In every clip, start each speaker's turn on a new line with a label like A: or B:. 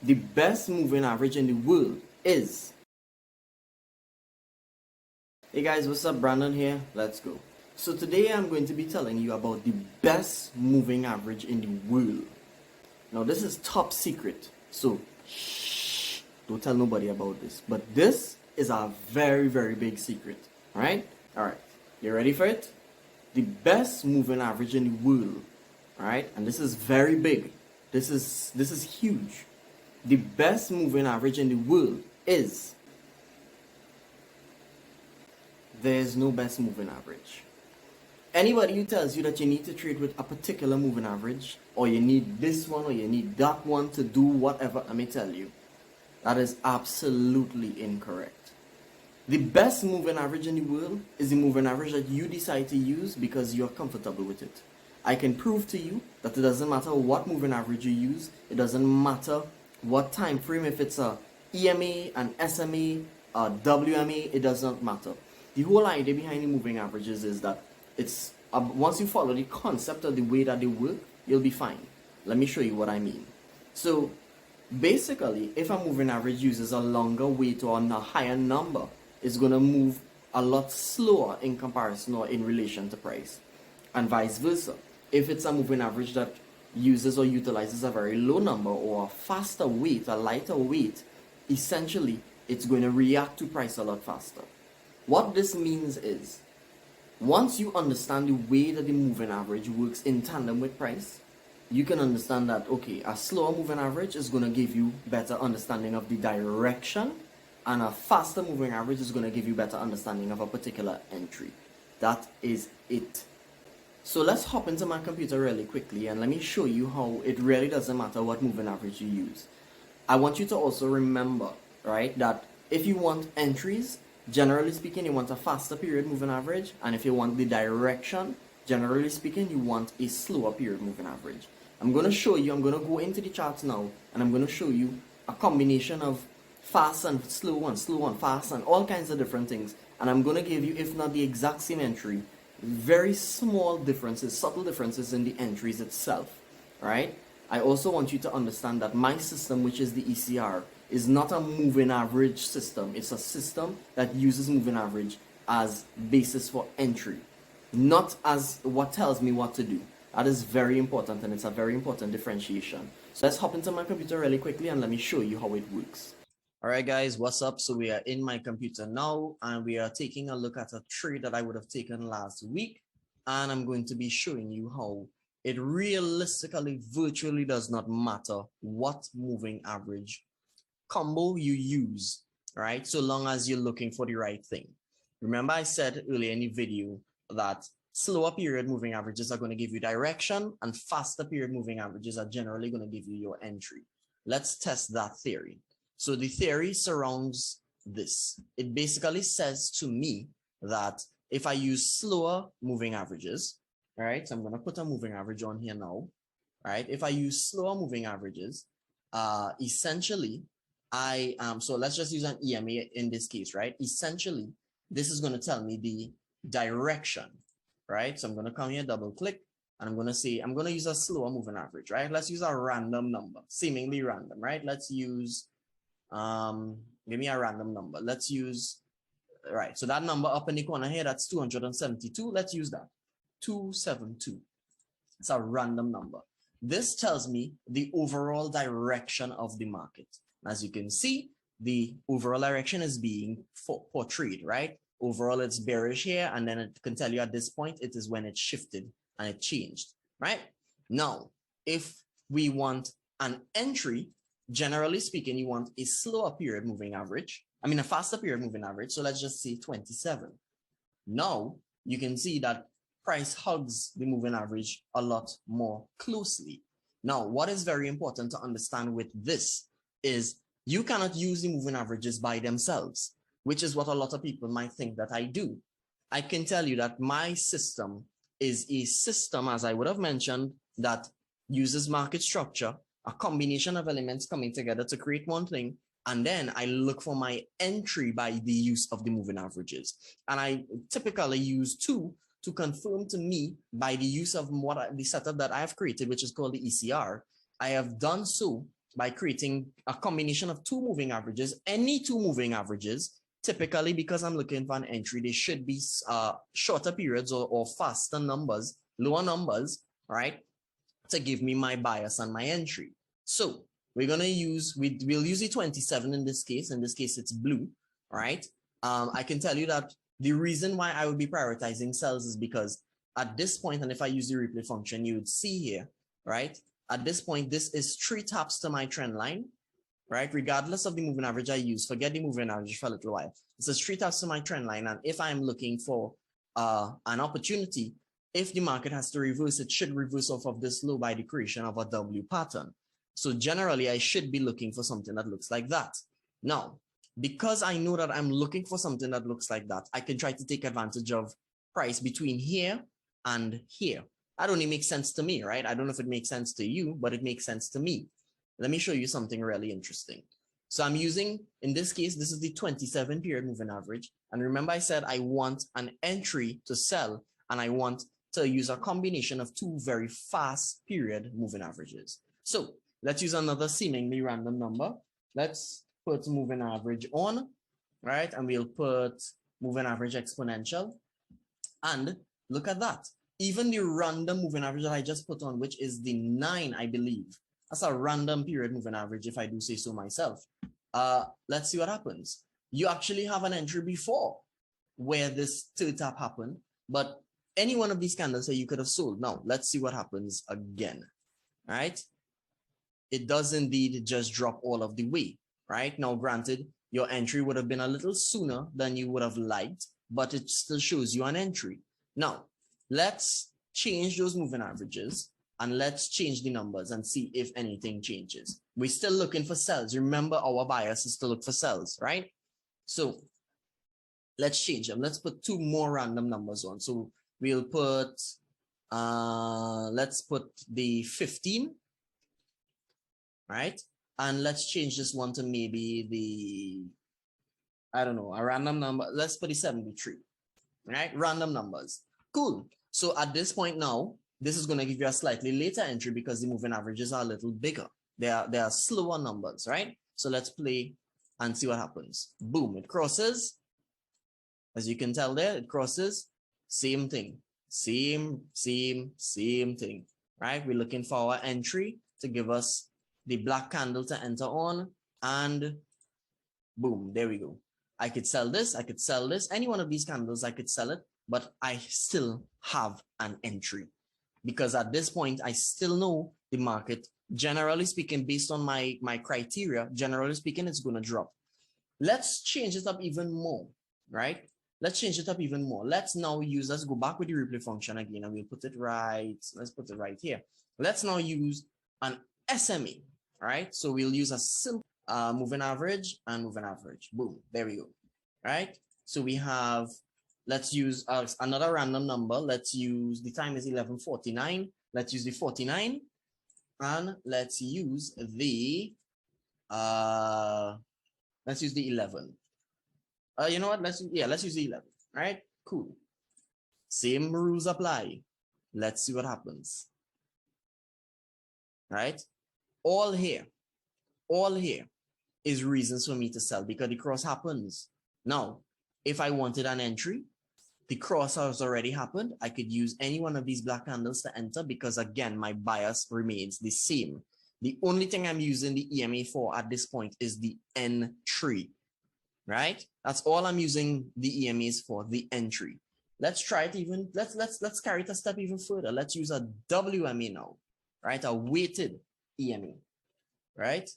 A: The best moving average in the world is... Hey guys, what's up? Brandon here. Let's go. So today I'm going to be telling you about the best moving average in the world. Now this is top secret, so shh, don't tell nobody about this. But this is a very, very big secret. Alright? Alright. You ready for it? The best moving average in the world. Alright? And this is very big. This is huge. The best moving average in the world is... There's no best moving average. Anybody who tells you that you need to trade with a particular moving average, or you need this one or you need that one to do whatever, let me tell you, that is absolutely incorrect. The best moving average in the world is the moving average that you decide to use because you're comfortable with it. I can prove to you that it doesn't matter what moving average you use, it doesn't matter what time frame, if it's a EMA, an SMA, a WMA, it does not matter. The whole idea behind the moving averages is that it's once you follow the concept of the way that they work, you'll be fine. Let me show you what I mean. So basically, if a moving average uses a longer weight or a higher number, it's going to move a lot slower in comparison or in relation to price, and vice versa. If it's a moving average that uses or utilizes a very low number or a faster weight, a lighter weight, essentially it's going to react to price a lot faster. What this means is, once you understand the way that the moving average works in tandem with price, you can understand that, okay, a slower moving average is going to give you better understanding of the direction, and a faster moving average is going to give you better understanding of a particular entry. That is it. So let's hop into my computer really quickly and let me show you how it really doesn't matter what moving average you use. I want you to also remember, right, that if you want entries, generally speaking, you want a faster period moving average, and if you want the direction, generally speaking, you want a slower period moving average. I'm going to show you, I'm going to go into the charts now, and I'm going to show you a combination of fast and slow and fast and all kinds of different things. And I'm going to give you, if not the exact same entry, very small differences, subtle differences in the entries itself, right? I also want you to understand that my system, which is the ECR, is not a moving average system. It's a system that uses moving average as basis for entry, not as what tells me what to do. That is very important, and it's a very important differentiation. So let's hop into my computer really quickly and let me show you how it works. Alright guys, what's up? So we are in my computer now, and we are taking a look at a trade that I would have taken last week, and I'm going to be showing you how it realistically virtually does not matter what moving average combo you use, right? So long as you're looking for the right thing. Remember I said earlier in the video that slower period moving averages are going to give you direction, and faster period moving averages are generally going to give you your entry. Let's test that theory. So the theory surrounds this. It basically says to me that if I use slower moving averages, right? So I'm going to put a moving average on here now, right? If I use slower moving averages, essentially, so let's just use an EMA in this case, right? Essentially, this is going to tell me the direction, right? So I'm going to come here, double click, and I'm going to say, I'm going to use a slower moving average, right? Let's use a random number, seemingly random, right? Let's use, give me a random number. Let's use, right, so that number up in the corner here, that's 272. Let's use that, 272. It's a random number. This tells me the overall direction of the market. As you can see, the overall direction is being portrayed, right? Overall, it's bearish here, and then it can tell you at this point, it is when it shifted and it changed, right? Now, if we want an entry, generally speaking, you want a slower period moving average. A faster period moving average. So let's just say 27. Now, you can see that price hugs the moving average a lot more closely. Now, what is very important to understand with this is you cannot use the moving averages by themselves, which is what a lot of people might think that I do. I can tell you that my system is a system, as I would have mentioned, that uses market structure, a combination of elements coming together to create one thing, and then I look for my entry by the use of the moving averages. And I typically use two to confirm to me by the use of the setup that I have created, which is called the ECR. I have done so by creating a combination of two moving averages, any two moving averages. Typically, because I'm looking for an entry, they should be shorter periods or faster numbers, lower numbers, right, to give me my bias and my entry. So we're going to use, we'll use the 27 in this case. In this case, it's blue, right? I can tell you that the reason why I would be prioritizing sells is because at this point, and if I use the replay function, you would see here, right? At this point, this is 3 taps to my trend line, right? Regardless of the moving average I use, forget the moving average for a little while. It's a 3 taps to my trend line. And if I'm looking for an opportunity, if the market has to reverse, it should reverse off of this low by the creation of a W pattern. So generally, I should be looking for something that looks like that. Now, because I know that I'm looking for something that looks like that, I can try to take advantage of price between here and here. That only makes sense to me, right? I don't know if it makes sense to you, but it makes sense to me. Let me show you something really interesting. So I'm using, in this case, this is the 27 period moving average. And remember I said I want an entry to sell, and I want to use a combination of two very fast period moving averages. So let's use another seemingly random number. Let's put moving average on, right? And we'll put moving average exponential. And look at that. Even the random moving average that I just put on, which is the 9, I believe. That's a random period moving average, if I do say so myself. Let's see what happens. You actually have an entry before where this third tap happened, but any one of these candles that you could have sold. Now, let's see what happens again, right? It does indeed just drop all of the way, right? Now, granted, your entry would have been a little sooner than you would have liked, but it still shows you an entry. Now, let's change those moving averages and let's change the numbers and see if anything changes. We're still looking for sells. Remember, our bias is to look for sells, right? So let's change them. Let's put 2 more random numbers on. So we'll put, let's put the 15, right? And let's change this one to maybe the, I don't know, a random number. Let's put the 73, right? Random numbers. Cool. So at this point now, this is going to give you a slightly later entry because the moving averages are a little bigger. They are slower numbers, right? So let's play and see what happens. Boom, it crosses. As you can tell there, it crosses. Same thing. Same thing, right? We're looking for our entry to give us the black candle to enter on, and boom, there we go. I could sell this, I could sell this. Any one of these candles, I could sell it, but I still have an entry. Because at this point, I still know the market, generally speaking, based on my criteria, generally speaking, it's going to drop. Let's change it up even more, right? Let's change it up even more. Let's now use, let's go back with the replay function again, and we'll put it right, let's put it right here. Let's now use an SMA, right? So we'll use a simple moving average and moving average. Boom, there we go, right? So we have, let's use another random number. Let's use, the time is 11:49. Let's use the 49, and let's use the 11. You know what? Let's use the 11. Right? Cool. Same rules apply. Let's see what happens. Right? All here is reasons for me to sell because the cross happens. Now, if I wanted an entry, the cross has already happened. I could use any one of these black candles to enter because, again, my bias remains the same. The only thing I'm using the EMA for at this point is the entry, right? That's all I'm using the EMAs for, the entry. Let's try it even, let's carry it a step even further. Let's use a WMA now, right? A weighted EMA, right?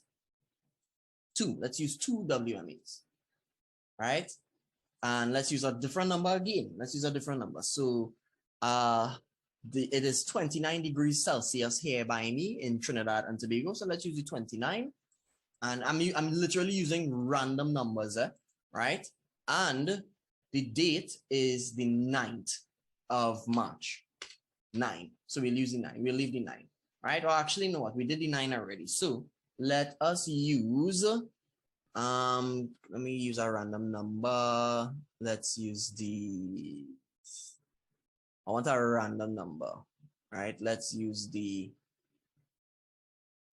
A: Let's use 2 WMAs, right? And let's use a different number again. Let's use a different number. So it is 29 degrees Celsius here by me in Trinidad and Tobago. So let's use the 29. And I'm literally using random numbers, right? And the date is the 9th of March. 9. So we'll use the 9. We'll leave the 9, right? Or actually, no, what? We did the 9 already. So let us use, let me use a random number. Let's use I want a random number, right? Let's use the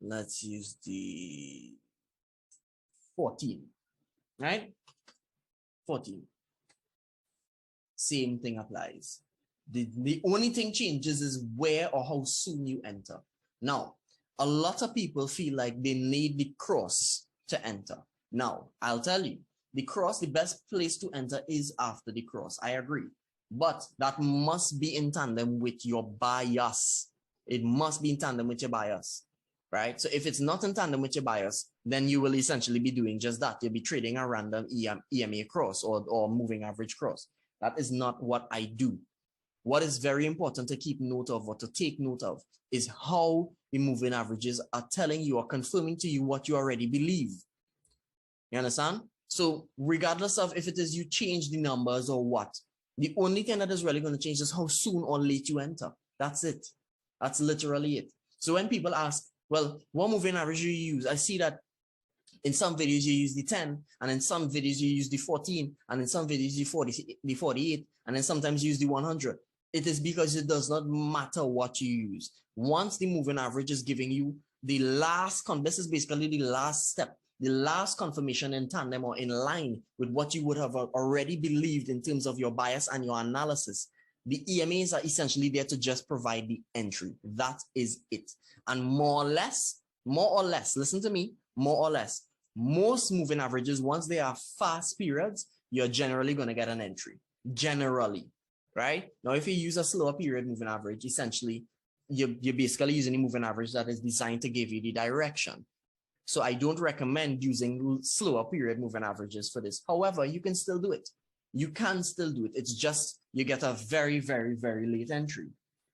A: let's use the 14, right? 14. Same thing applies. The only thing changes is where or how soon you enter. Now, a lot of people feel like they need the cross to enter. Now, I'll tell you, the cross, the best place to enter is after the cross. I agree. But that must be in tandem with your bias. It must be in tandem with your bias, right? So if it's not in tandem with your bias, then you will essentially be doing just that. You'll be trading a random EMA cross or moving average cross. That is not what I do. What is very important to keep note of or to take note of is how the moving averages are telling you or confirming to you what you already believe. You understand? So regardless of if it is you change the numbers or what, the only thing that is really going to change is how soon or late you enter. That's it. That's literally it. So when people ask, well, what moving average do you use? I see that in some videos you use the 10, and in some videos you use the 14, and in some videos the 48, and then sometimes you use the 100. It is because it does not matter what you use. Once the moving average is giving you the last, this is basically the last step, the last confirmation in tandem or in line with what you would have already believed in terms of your bias and your analysis. The EMAs are essentially there to just provide the entry. That is it. And more or less, listen to me, more or less, most moving averages, once they are fast periods, you're generally going to get an entry. Generally, right? Now, if you use a slower period moving average, essentially, you're basically using a moving average that is designed to give you the direction. So I don't recommend using slower period moving averages for this. However, you can still do it. You can still do it. It's just you get a very, very, very late entry.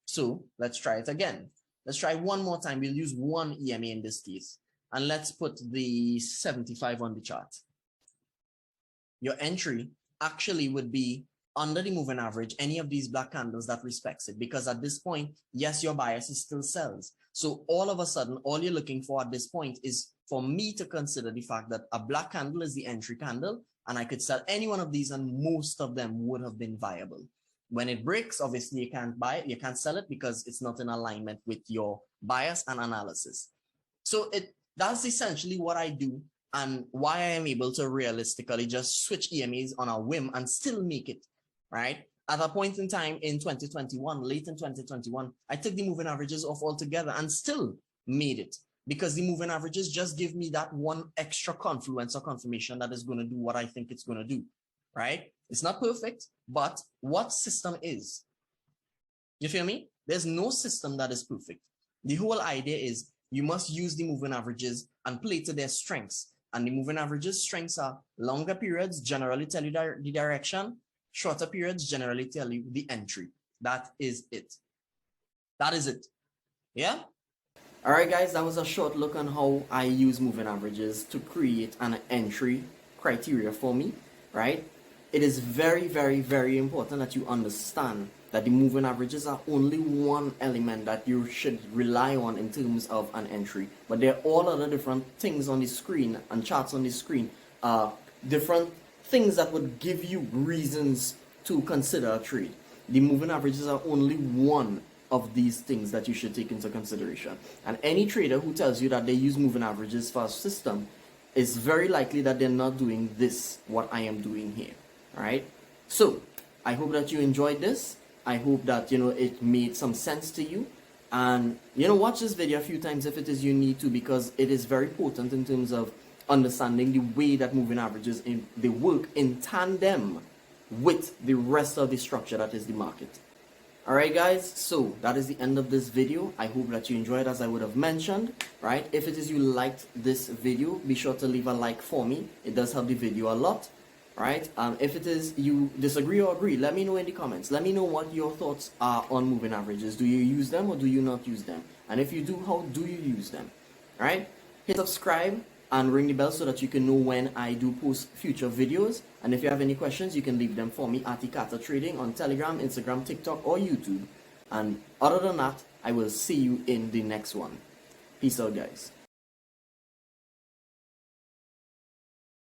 A: So let's try it again. Let's try one more time. We'll use one EMA in this case. And let's put the 75 on the chart. Your entry actually would be under the moving average, any of these black candles that respects it. Because at this point, yes, your bias is still sells. So all of a sudden, all you're looking for at this point is for me to consider the fact that a black candle is the entry candle, and I could sell any one of these and most of them would have been viable. When it breaks, obviously you can't buy it, you can't sell it because it's not in alignment with your bias and analysis. So that's essentially what I do and why I am able to realistically just switch EMAs on a whim and still make it, right? At a point in time in 2021, late in 2021, I took the moving averages off altogether and still made it because the moving averages just give me that one extra confluence or confirmation that is going to do what I think it's going to do, right? It's not perfect, but what system is? You feel me? There's no system that is perfect. The whole idea is you must use the moving averages and play to their strengths. And the moving averages strengths are longer periods generally tell you the direction, shorter periods generally tell you the entry. That is it. That is it. Yeah? All right, guys, that was a short look on how I use moving averages to create an entry criteria for me, right? It is very, very, very important that you understand that the moving averages are only one element that you should rely on in terms of an entry. But there are all other different things on the screen and charts on the screen, different things that would give you reasons to consider a trade. The moving averages are only one of these things that you should take into consideration. And any trader who tells you that they use moving averages for a system is very likely that they're not doing this, what I am doing here. All right. So I hope that you enjoyed this. I hope that, it made some sense to you. And, watch this video a few times if it is you need to, because it is very important in terms of understanding the way that moving averages, they work in tandem with the rest of the structure that is the market. Alright guys, so that is the end of this video. I hope that you enjoyed, as I would have mentioned, right? If it is you liked this video, be sure to leave a like for me. It does help the video a lot, right? If it is you disagree or agree, let me know in the comments. Let me know what your thoughts are on moving averages. Do you use them or do you not use them? And if you do, how do you use them? Alright? Hit subscribe and ring the bell so that you can know when I do post future videos. And if you have any questions, you can leave them for me at Ikata Trading on Telegram, Instagram, TikTok, or YouTube. And other than that, I will see you in the next one. Peace out, guys.